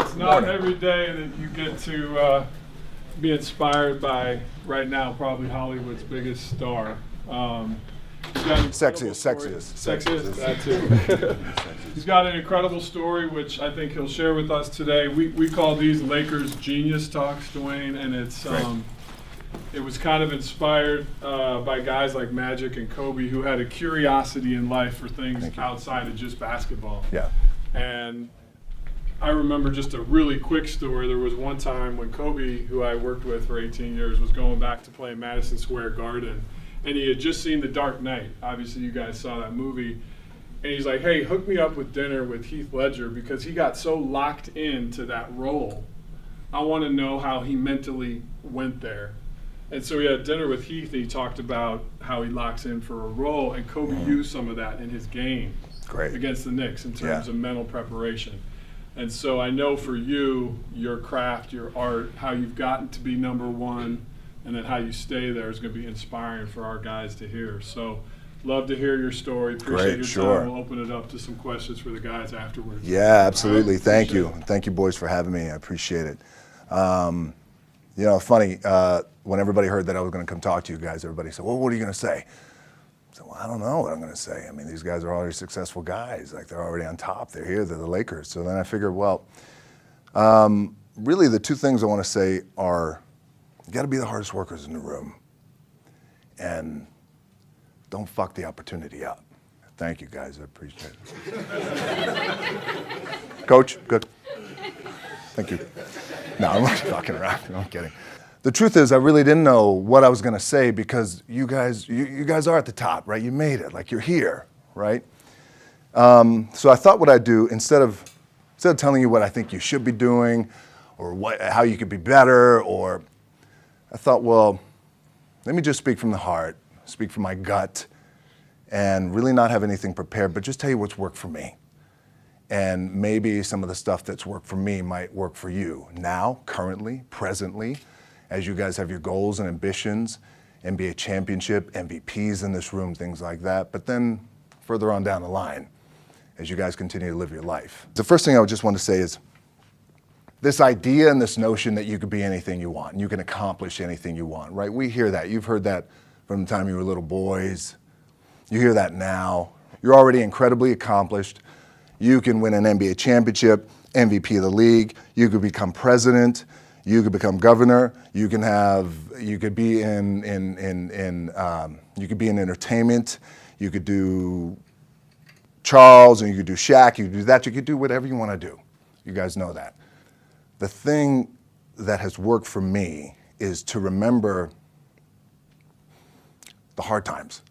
It's not every day that you get to be inspired by, right now, probably Hollywood's biggest star. Sexiest. That too. He's got an incredible story, which I think he'll share with us today. We call these Lakers Genius Talks, Dwayne, and it's it was kind of inspired by guys like Magic and Kobe, who had a curiosity in life for things outside of just basketball. Yeah. And I remember just a really quick story. There was one time when Kobe, who I worked with for 18 years, was going back to play Madison Square Garden, and he had just seen The Dark Knight. Obviously, you guys saw that movie. And he's like, hey, hook me up with dinner with Heath Ledger, because he got so locked into that role. I want to know how he mentally went there. And so he had dinner with Heath, and he talked about how he locks in for a role, and Kobe used some of that in his game against the Knicks in terms of mental preparation. And so I know for you, your craft, your art, how you've gotten to be number one, and then how you stay there is going to be inspiring for our guys to hear. So love to hear your story. Appreciate your time. We'll open it up to some questions for the guys afterwards. Yeah, absolutely. Thank you. Thank you, boys, for having me. I appreciate it. You know, funny, when everybody heard that I was going to come talk to you guys, everybody said, well, what are you going to say? I said, well, I don't know what I'm going to say. I mean, these guys are already successful guys. Like, they're already on top. They're here. They're the Lakers. So then I figured, well, really the two things I want to say are, you got to be the hardest workers in the room. And don't fuck the opportunity up. Thank you, guys. I appreciate it. Coach, good. Thank you. No, I'm not fucking around. No, I'm kidding. The truth is, I really didn't know what I was going to say, because you guys are at the top, right? You made it. Like, you're here, right? So I thought what I'd do, instead of telling you what I think you should be doing, or how you could be better, or I thought, well, let me just speak from the heart, speak from my gut, and really not have anything prepared, but just tell you what's worked for me. And maybe some of the stuff that's worked for me might work for you now, currently, presently, as you guys have your goals and ambitions, NBA championship, MVPs in this room, things like that. But then further on down the line, as you guys continue to live your life. The first thing I would just want to say is this idea and this notion that you could be anything you want, and you can accomplish anything you want, right? We hear that. You've heard that from the time you were little boys. You hear that now. You're already incredibly accomplished. You can win an NBA championship, MVP of the league. You could become president. You could become governor. You could be in entertainment. You could do Charles, and you could do Shaq. You could do that. You could do whatever you want to do. You guys know that. The thing that has worked for me is to remember the hard times.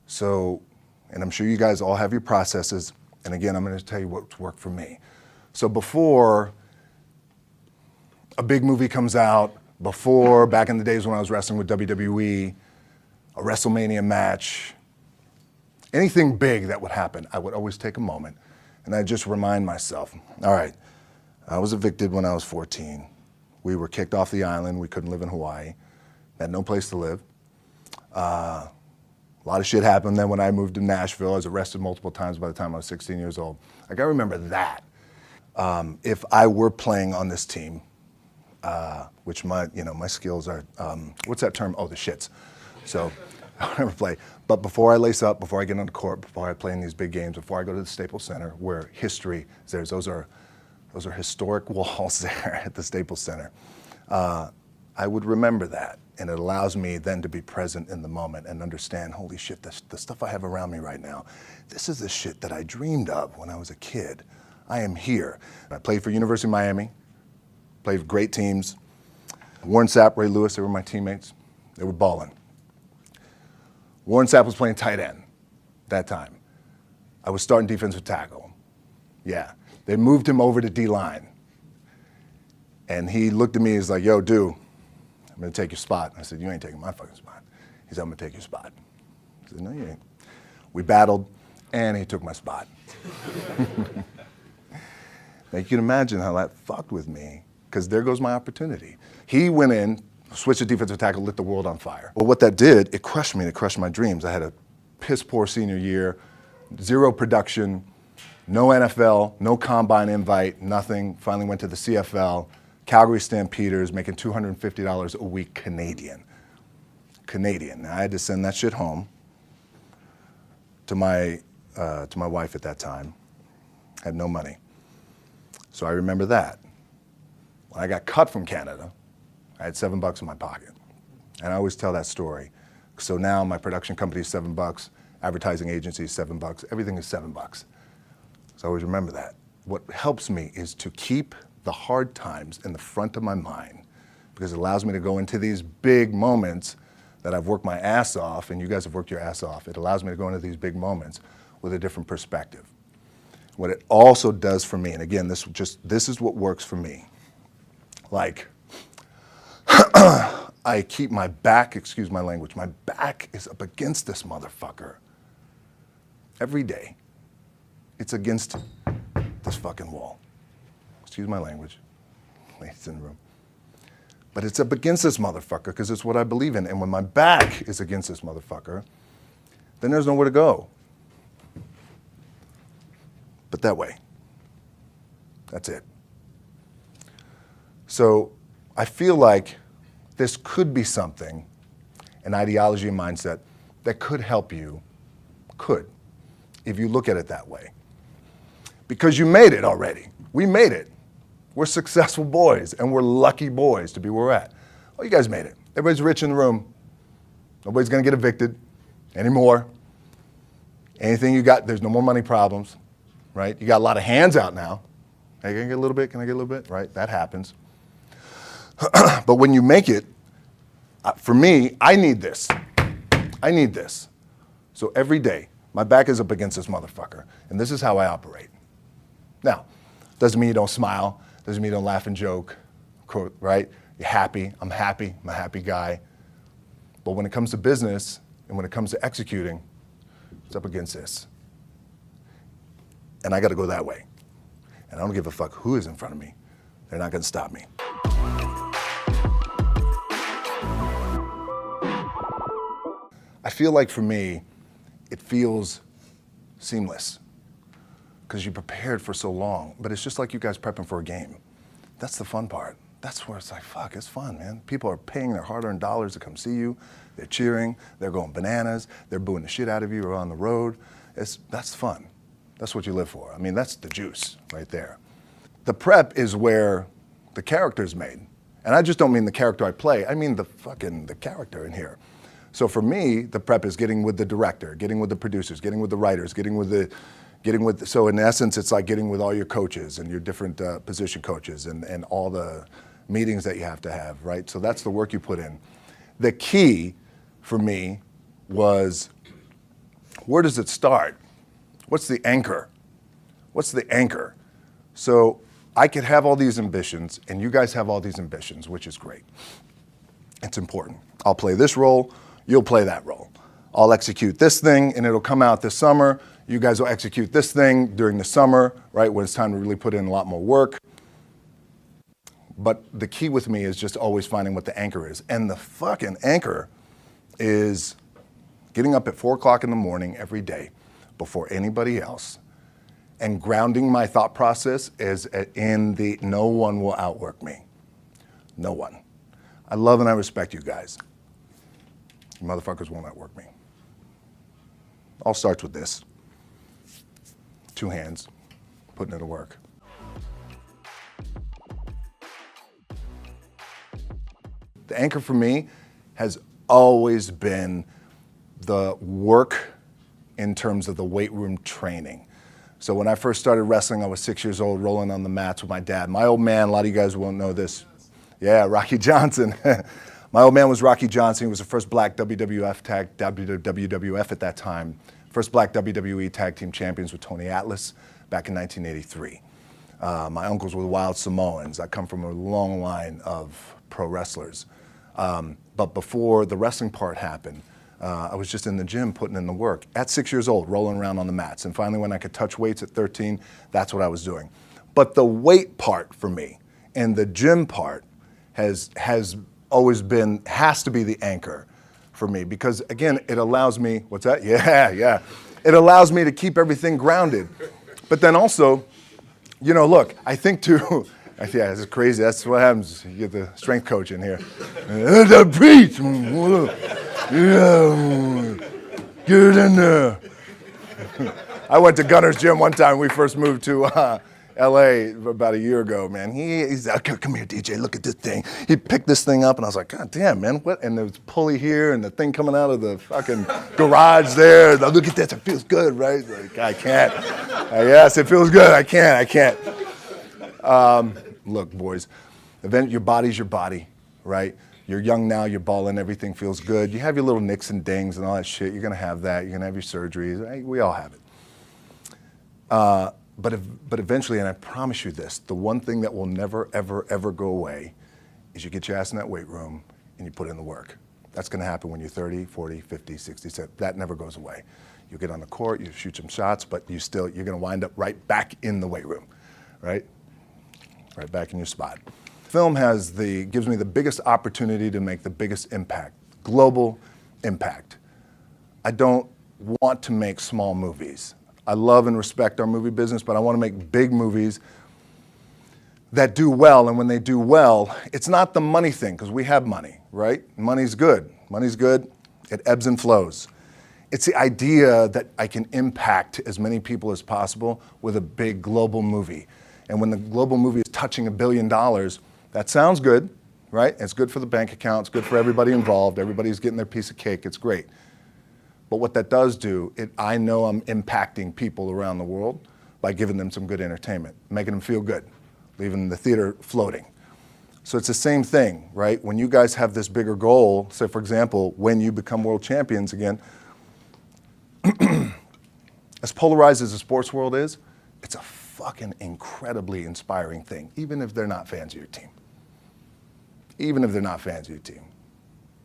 So, and I'm sure you guys all have your processes. And again, I'm going to tell you what's worked for me. So before a big movie comes out, before, back in the days when I was wrestling with WWE, a WrestleMania match, anything big that would happen, I would always take a moment and I'd just remind myself, all right, I was evicted when I was 14. We were kicked off the island. We couldn't live in Hawaii. Had no place to live. A lot of shit happened. Then when I moved to Nashville, I was arrested multiple times by the time I was 16 years old. Like, I remember that. If I were playing on this team, which my skills are, what's that term? Oh, the shits. So I never play. But before I lace up, before I get on the court, before I play in these big games, before I go to the Staples Center, where history is there, those are historic walls there at the Staples Center. I would remember that. And it allows me then to be present in the moment and understand, holy shit, the stuff I have around me right now, this is the shit that I dreamed of when I was a kid. I am here. I played for University of Miami, played for great teams. Warren Sapp, Ray Lewis, they were my teammates. They were balling. Warren Sapp was playing tight end that time. I was starting defensive tackle. Yeah. They moved him over to D-line. And he looked at me, he's like, yo, dude, I'm going to take your spot. I said, you ain't taking my fucking spot. He said, I'm going to take your spot. I said, no, you ain't. We battled, and he took my spot. Now, you can imagine how that fucked with me, because there goes my opportunity. He went in, switched to defensive tackle, lit the world on fire. Well, what that did, it crushed me, it crushed my dreams. I had a piss poor senior year, zero production, No NFL, no combine invite, nothing. Finally went to the CFL, Calgary Stampeders, making $250 a week Canadian. Now, I had to send that shit home to my wife at that time. Had no money. So I remember that. When I got cut from Canada, I had $7 in my pocket. And I always tell that story. So now my production company is $7, advertising agency is $7, everything is $7. So I always remember that. What helps me is to keep the hard times in the front of my mind, because it allows me to go into these big moments that I've worked my ass off, and you guys have worked your ass off. It allows me to go into these big moments with a different perspective. What it also does for me, and again, this is what works for me. Like, I keep my back, excuse my language, my back is up against this motherfucker. Every day, it's against this fucking wall. Excuse my language, ladies in the room. But it's up against this motherfucker because it's what I believe in. And when my back is against this motherfucker, then there's nowhere to go. But that way. That's it. So I feel like this could be something, an ideology and mindset that could help you, if you look at it that way. Because you made it already. We made it. We're successful boys, and we're lucky boys to be where we're at. Oh, you guys made it. Everybody's rich in the room. Nobody's gonna get evicted anymore. Anything you got, there's no more money problems, right? You got a lot of hands out now. Hey, can I get a little bit? Can I get a little bit? Right, that happens. But when you make it, for me, I need this. I need this. So every day, my back is up against this motherfucker, and this is how I operate. Now, doesn't mean you don't smile, doesn't mean you don't laugh and joke, right? You're happy, I'm a happy guy. But when it comes to business, and when it comes to executing, it's up against this. And I gotta go that way. And I don't give a fuck who is in front of me. They're not gonna stop me. I feel like for me, it feels seamless because you prepared for so long, but it's just like you guys prepping for a game. That's the fun part. That's where it's like, fuck, it's fun, man. People are paying their hard-earned dollars to come see you. They're cheering, they're going bananas, they're booing the shit out of you or on the road. That's fun. That's what you live for. I mean, that's the juice right there. The prep is where the character is made. And I just don't mean the character I play, I mean the character in here. So for me, the prep is getting with the director, getting with the producers, getting with the writers, so in essence, it's like getting with all your coaches and your different position coaches and all the meetings that you have to have, right? So that's the work you put in. The key for me was, where does it start? What's the anchor? What's the anchor? So I could have all these ambitions and you guys have all these ambitions, which is great. It's important. I'll play this role, you'll play that role. I'll execute this thing and it'll come out this summer. You guys will execute this thing during the summer, right, when it's time to really put in a lot more work. But the key with me is just always finding what the anchor is. And the fucking anchor is getting up at 4 o'clock in the morning every day before anybody else and grounding my thought process is in the no one will outwork me. No one. I love and I respect you guys. You motherfuckers won't outwork me. All starts with this. 2 hands, putting it to work. The anchor for me has always been the work in terms of the weight room training. So when I first started wrestling, I was 6 years old, rolling on the mats with my dad. My old man, a lot of you guys won't know this. Yeah, Rocky Johnson. My old man was Rocky Johnson. He was the first black WWF at that time. First black WWE tag team champions with Tony Atlas back in 1983. My uncles were the Wild Samoans. I come from a long line of pro wrestlers. But before the wrestling part happened, I was just in the gym putting in the work at 6 years old, rolling around on the mats. And finally, when I could touch weights at 13, that's what I was doing. But the weight part for me and the gym part has always been, has to be the anchor for me, because again, it allows me, what's that? Yeah. It allows me to keep everything grounded. But then also, look, I think too, yeah, this is crazy. That's what happens. You get the strength coach in here. Preach! Get it in there. I went to Gunner's Gym one time. We first moved to LA about a year ago, man. He's like, come here, DJ, look at this thing. He picked this thing up, and I was like, God damn, man, what? And there was a pulley here, and the thing coming out of the fucking garage there. Look at this, it feels good, right? Like, I can't. Yes, it feels good. I can't. Look, boys, your body's your body, right? You're young now, you're balling, everything feels good. You have your little nicks and dings and all that shit. You're gonna have that. You're gonna have your surgeries. Right? We all have it. But eventually, and I promise you this, the one thing that will never, ever, ever go away is you get your ass in that weight room and you put in the work. That's gonna happen when you're 30, 40, 50, 60, 70. That never goes away. You get on the court, you shoot some shots, but you're gonna wind up right back in the weight room, right? Right back in your spot. Film gives me the biggest opportunity to make the biggest impact, global impact. I don't want to make small movies. I love and respect our movie business, but I want to make big movies that do well. And when they do well, it's not the money thing, because we have money, right? Money's good. Money's good. It ebbs and flows. It's the idea that I can impact as many people as possible with a big global movie. And when the global movie is touching $1 billion, that sounds good, right? It's good for the bank account. It's good for everybody involved. Everybody's getting their piece of cake. It's great. But what that does do, I know I'm impacting people around the world by giving them some good entertainment, making them feel good, leaving the theater floating. So it's the same thing, right? When you guys have this bigger goal, say for example, when you become world champions again, as polarized as the sports world is, it's a fucking incredibly inspiring thing, even if they're not fans of your team. Even if they're not fans of your team.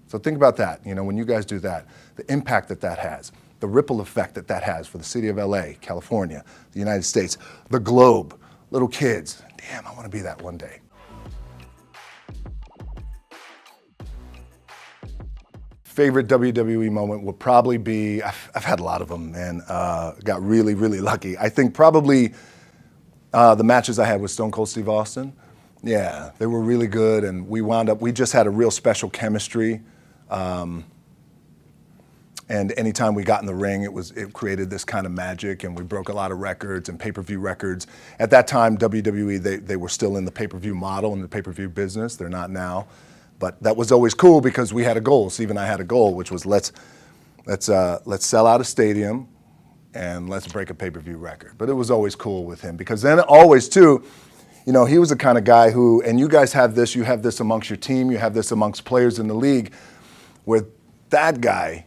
So think about that, when you guys do that, the impact that has, the ripple effect that has for the city of LA, California, the United States, the globe, little kids. Damn, I want to be that one day. Favorite WWE moment will probably be, I've had a lot of them, man. Got really, really lucky. I think probably the matches I had with Stone Cold Steve Austin. Yeah, they were really good, and we just had a real special chemistry. And anytime we got in the ring, it created this kind of magic, and we broke a lot of records and pay-per-view records. At that time, WWE, they were still in the pay-per-view model, in the pay-per-view business. They're not now. But that was always cool because we had a goal. Steve and I had a goal, which was let's sell out a stadium and let's break a pay-per-view record. But it was always cool with him because then always too, he was the kind of guy who, and you guys have this, you have this amongst your team, you have this amongst players in the league, where that guy,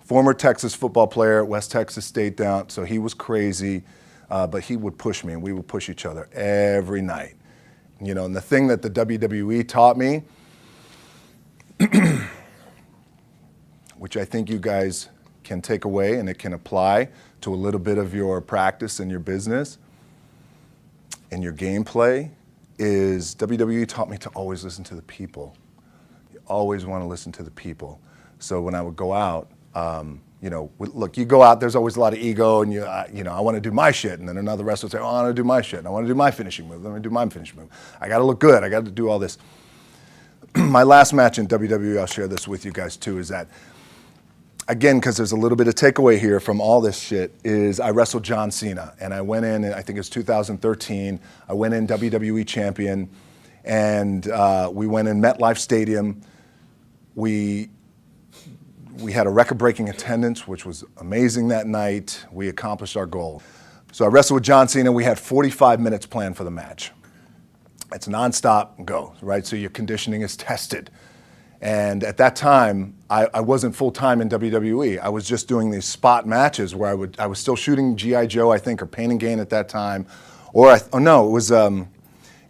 former Texas football player, West Texas State down, so he was crazy, but he would push me and we would push each other every night. And the thing that the WWE taught me, which I think you guys can take away and it can apply to a little bit of your practice and your business and your gameplay, is WWE taught me to always listen to the people. You always want to listen to the people. So when I would go out, look, you go out, there's always a lot of ego, and I want to do my shit, and then another wrestler would say, oh, I want to do my shit, and I want to do my finishing move, let me do my finishing move. I got to look good, I got to do all this. My last match in WWE, I'll share this with you guys too, is that, again, because there's a little bit of takeaway here from all this shit, is I wrestled John Cena, and I went in, I think it was 2013, I went in WWE champion, and we went in MetLife Stadium. We had a record-breaking attendance, which was amazing that night. We accomplished our goal. So I wrestled with John Cena. We had 45 minutes planned for the match. It's nonstop go, right? So your conditioning is tested. And at that time, I wasn't full-time in WWE. I was just doing these spot matches where I was still shooting G.I. Joe, I think, or Pain and Gain at that time. It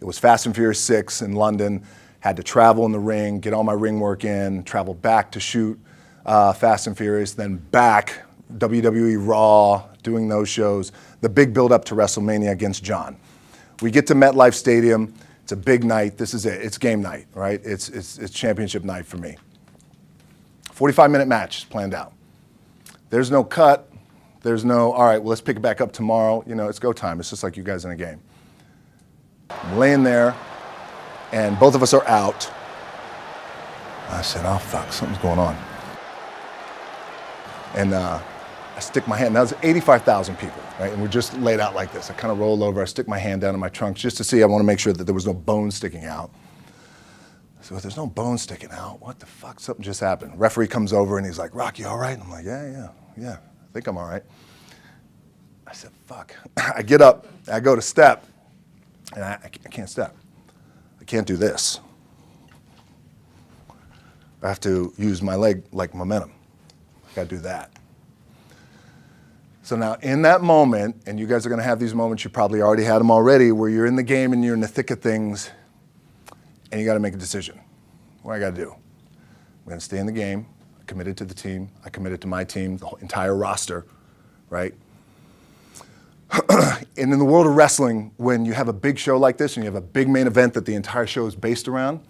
was Fast and Furious 6 in London. Had to travel in the ring, get all my ring work in, travel back to shoot Fast and Furious, then back, WWE Raw, doing those shows, the big build up to WrestleMania against John. We get to MetLife Stadium, it's a big night, this is it, it's game night, right? It's championship night for me. 45-minute match planned out. There's no cut, There's no, all right, well, let's pick it back up tomorrow. You know, it's go time. It's just like you guys in a game. I'm laying there, and both of us are out. I said, oh, fuck, something's going on. And I stick my hand, now there's 85,000 people, right? And we're just laid out like this. I kind of roll over, I stick my hand down in my trunk just to see, I want to make sure that there was no bone sticking out. So if there's no bone sticking out, what the fuck, something just happened. Referee comes over and he's like, Rock, you all right? I'm like, yeah, I think I'm all right. I said, fuck. I get up, I go to step, and I can't step. I can't do this. I have to use my leg like momentum. I gotta do that. So now in that moment, and you guys are gonna have these moments, you probably already had them already, where you're in the game and you're in the thick of things, and you gotta make a decision. What do I gotta do? I'm gonna stay in the game. I committed to the team. I committed to my team, the whole entire roster, right? And in the world of wrestling, when you have a big show like this and you have a big main event that the entire show is based around,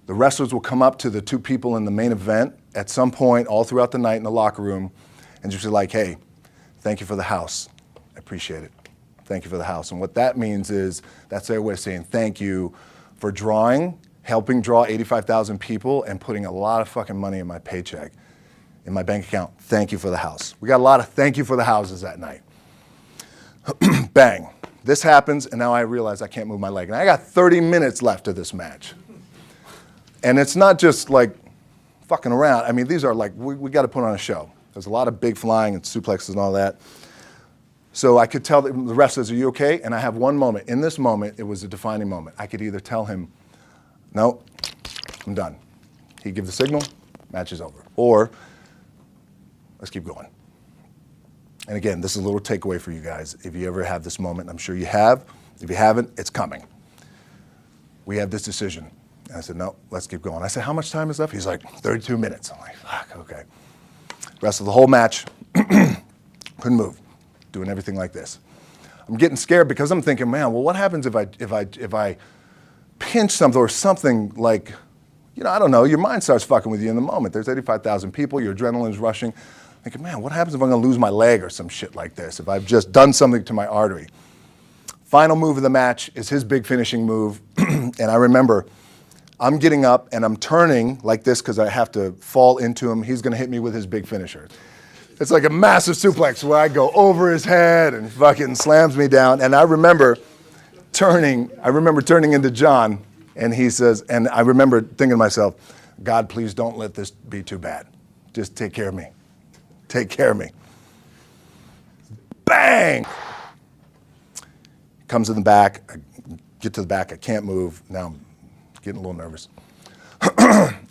the wrestlers will come up to the two people in the main event at some point all throughout the night in the locker room and just be like, hey, thank you for the house. I appreciate it. Thank you for the house. And what that means is that's their way of saying thank you for helping draw 85,000 people and putting a lot of fucking money in my paycheck, in my bank account. Thank you for the house. We got a lot of thank you for the houses that night. Bang. This happens, and now I realize I can't move my leg. And I got 30 minutes left of this match. And it's not just like fucking around. I mean, these are like, we got to put on a show. There's a lot of big flying and suplexes and all that. So I could tell the ref says, are you okay? And I have one moment. In this moment, it was a defining moment. I could either tell him, no, I'm done. He'd give the signal, match is over. Or, let's keep going. And again, this is a little takeaway for you guys. If you ever have this moment, I'm sure you have. If you haven't, it's coming. We have this decision. And I said, no, let's keep going. I said, how much time is left? He's like, 32 minutes. I'm like, fuck, okay. Rest of the whole match, couldn't move, doing everything like this. I'm getting scared because I'm thinking, man, well, what happens if I pinch something or something like, you know, I don't know, your mind starts fucking with you in the moment. There's 85,000 people, your adrenaline's rushing. Thinking, man, what happens if I'm gonna lose my leg or some shit like this, if I've just done something to my artery? Final move of the match is his big finishing move. And I remember I'm getting up and I'm turning like this because I have to fall into him. He's gonna hit me with his big finisher. It's like a massive suplex where I go over his head and fucking slams me down. And I remember turning into John, and he says, and I remember thinking to myself, God, please don't let this be too bad. Just take care of me. Take care of me. Bang! Comes in the back. I get to the back. I can't move. Now I'm getting a little nervous.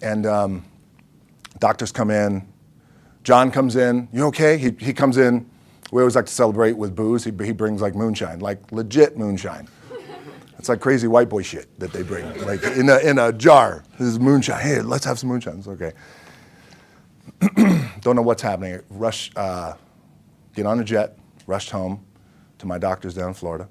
And doctors come in. John comes in. You okay? He comes in. We always like to celebrate with booze. He brings like moonshine, like legit moonshine. It's like crazy white boy shit that they bring, like in a jar. This is moonshine. Hey, let's have some moonshine. It's okay. Don't know what's happening. Rush, get on a jet, rushed home to my doctor's down in Florida,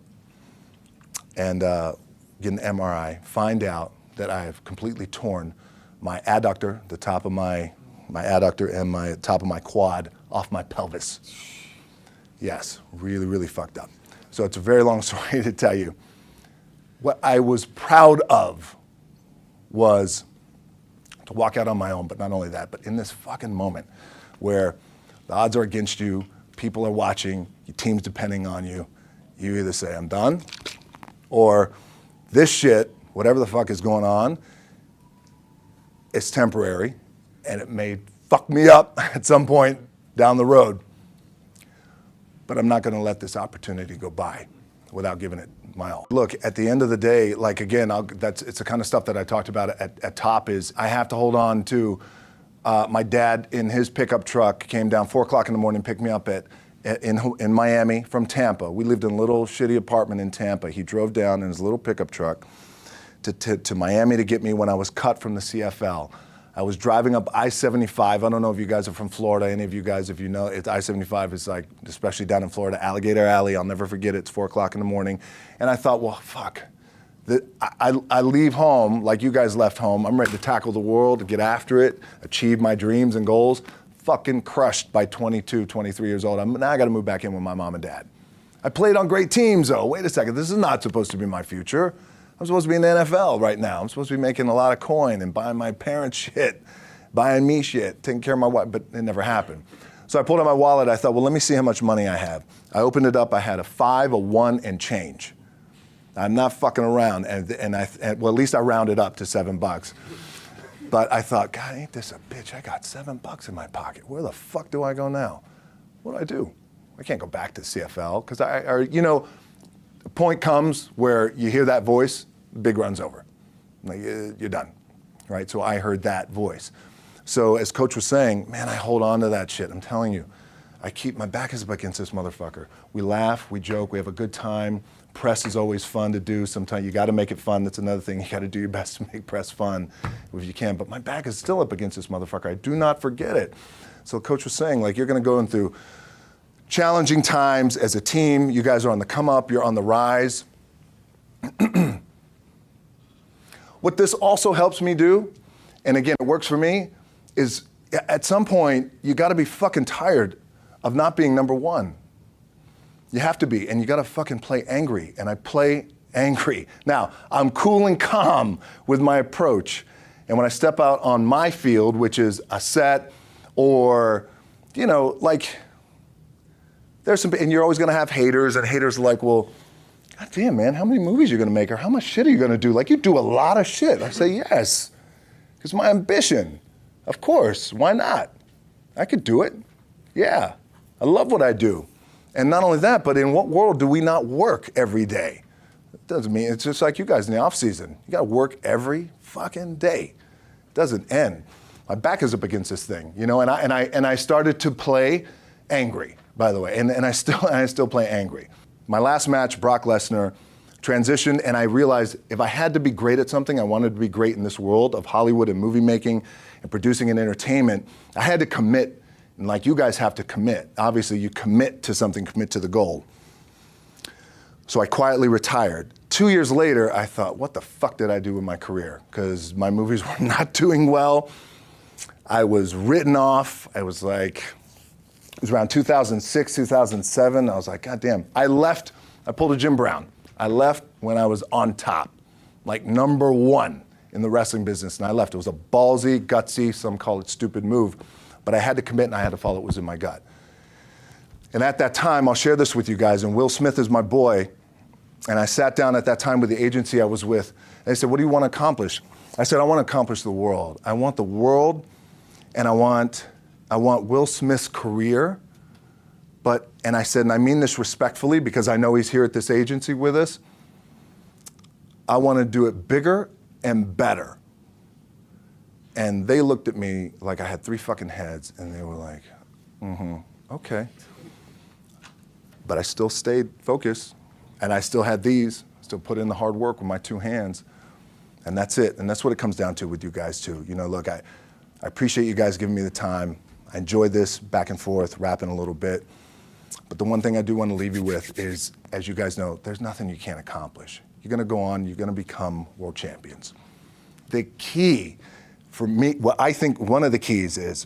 and get an MRI, find out that I have completely torn my adductor, the top of my adductor and my top of my quad off my pelvis. Yes, really, really fucked up. So it's a very long story to tell you. What I was proud of was to walk out on my own, but not only that, but in this fucking moment where the odds are against you, people are watching, your team's depending on you, you either say, I'm done, or this shit, whatever the fuck is going on, it's temporary, and it may fuck me up at some point down the road, but I'm not gonna let this opportunity go by without giving it my all. Look, at the end of the day, like again, it's the kind of stuff that I talked about at top is I have to hold on to my dad in his pickup truck came down 4 o'clock in the morning, picked me up in Miami from Tampa. We lived in a little shitty apartment in Tampa. He drove down in his little pickup truck to Miami to get me when I was cut from the CFL. I was driving up I-75. I don't know if you guys are from Florida. Any of you guys, if you know, I-75 is like, especially down in Florida, Alligator Alley. I'll never forget it. It's 4 o'clock in the morning. And I thought, well, fuck. I leave home like you guys left home. I'm ready to tackle the world, to get after it, achieve my dreams and goals. fucking crushed by 22, 23 years old. Now I got to move back in with my mom and dad. I played on great teams, though. Wait a second, this is not supposed to be my future. I'm supposed to be in the NFL right now. I'm supposed to be making a lot of coin and buying my parents shit, buying me shit, taking care of my wife, but it never happened. So I pulled out my wallet. I thought, well, let me see how much money I have. I opened it up. I had a 5, a 1, and change. I'm not fucking around, and well, at least I rounded up to $7. But I thought, God, ain't this a bitch? I got $7 in my pocket. Where the fuck do I go now? What do I do? I can't go back to CFL because the point comes where you hear that voice, the big run's over. Like, you're done, right? So I heard that voice. So as Coach was saying, man, I hold on to that shit. I'm telling you, my back is up against this motherfucker. We laugh, we joke, we have a good time. Press is always fun to do. Sometimes you got to make it fun. That's another thing. You got to do your best to make press fun if you can. But my back is still up against this motherfucker. I do not forget it. So Coach was saying, like, you're going to go through challenging times as a team. You guys are on the come up. You're on the rise. What this also helps me do, and again, it works for me, is at some point, you got to be fucking tired of not being number one. You have to be, and you gotta fucking play angry, and I play angry. Now, I'm cool and calm with my approach, and when I step out on my field, which is a set, or, like, there's some, and you're always gonna have haters, and haters are like, well, God damn, man, how many movies are you gonna make, or how much shit are you gonna do? Like, you do a lot of shit. I say, yes, because my ambition, of course, why not? I could do it, yeah. I love what I do. And not only that, but in what world do we not work every day? It doesn't mean, it's just like you guys in the off season. You gotta work every fucking day. It doesn't end. My back is up against this thing, and I started to play angry, by the way, and I still play angry. My last match, Brock Lesnar, transitioned, and I realized if I had to be great at something, I wanted to be great in this world of Hollywood and movie making and producing and entertainment, I had to commit. And like you guys have to commit. Obviously, you commit to something, commit to the goal. So I quietly retired. 2 years later, I thought, what the fuck did I do with my career? Because my movies were not doing well. I was written off. It was around 2006, 2007. I was like, God damn. I pulled a Jim Brown. I left when I was on top, like number one in the wrestling business, and I left. It was a ballsy, gutsy, some call it stupid move. But I had to commit and I had to follow what was in my gut. And at that time, I'll share this with you guys, and Will Smith is my boy, and I sat down at that time with the agency I was with, and they said, what do you want to accomplish? I said, I want to accomplish the world. I want the world, and I want Will Smith's career, and I said, and I mean this respectfully because I know he's here at this agency with us, I want to do it bigger and better. And they looked at me like I had 3 fucking heads, and they were like, okay. But I still stayed focused, and I still had still put in the hard work with my 2 hands, and that's it. And that's what it comes down to with you guys too. Look, I appreciate you guys giving me the time. I enjoyed this back and forth, rapping a little bit. But the one thing I do want to leave you with is, as you guys know, there's nothing you can't accomplish. You're gonna go on, you're gonna become world champions. The key, for me, what I think one of the keys is,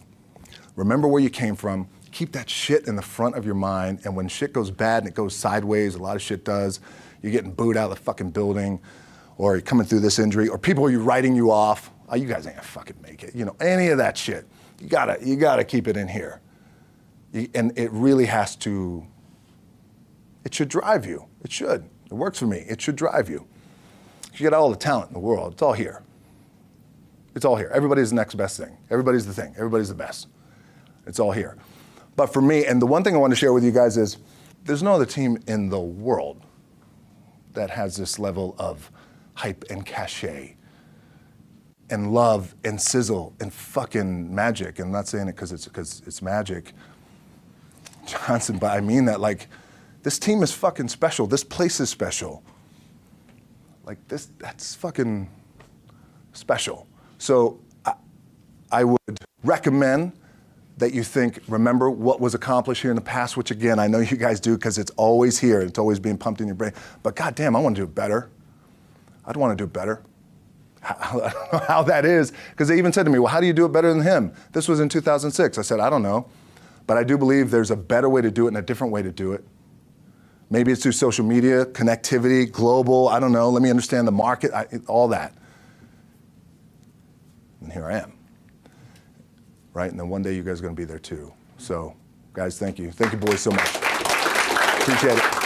remember where you came from, keep that shit in the front of your mind, and when shit goes bad and it goes sideways, a lot of shit does, you're getting booed out of the fucking building, or you're coming through this injury, or people are writing you off, oh, you guys ain't gonna fucking make it, any of that shit, you gotta keep it in here. And it really has to, it should drive you, it should. It works for me, it should drive you. You got all the talent in the world, it's all here. It's all here. Everybody's the next best thing. Everybody's the thing. Everybody's the best. It's all here. But for me, and the one thing I want to share with you guys is, there's no other team in the world that has this level of hype and cachet and love and sizzle and fucking magic. And I'm not saying it because it's magic, Johnson, but I mean that, like, this team is fucking special. This place is special. Like, that's fucking special. So I would recommend that you remember what was accomplished here in the past, which again, I know you guys do because it's always here. It's always being pumped in your brain. But goddamn, I want to do it better. I'd want to do it better. I don't know how that is, because they even said to me, well, how do you do it better than him? This was in 2006. I said, I don't know, but I do believe there's a better way to do it and a different way to do it. Maybe it's through social media, connectivity, global, I don't know, let me understand the market, all that. And here I am, right? And then one day you guys are going to be there too. So, guys, thank you. Thank you, boys, so much. Appreciate it.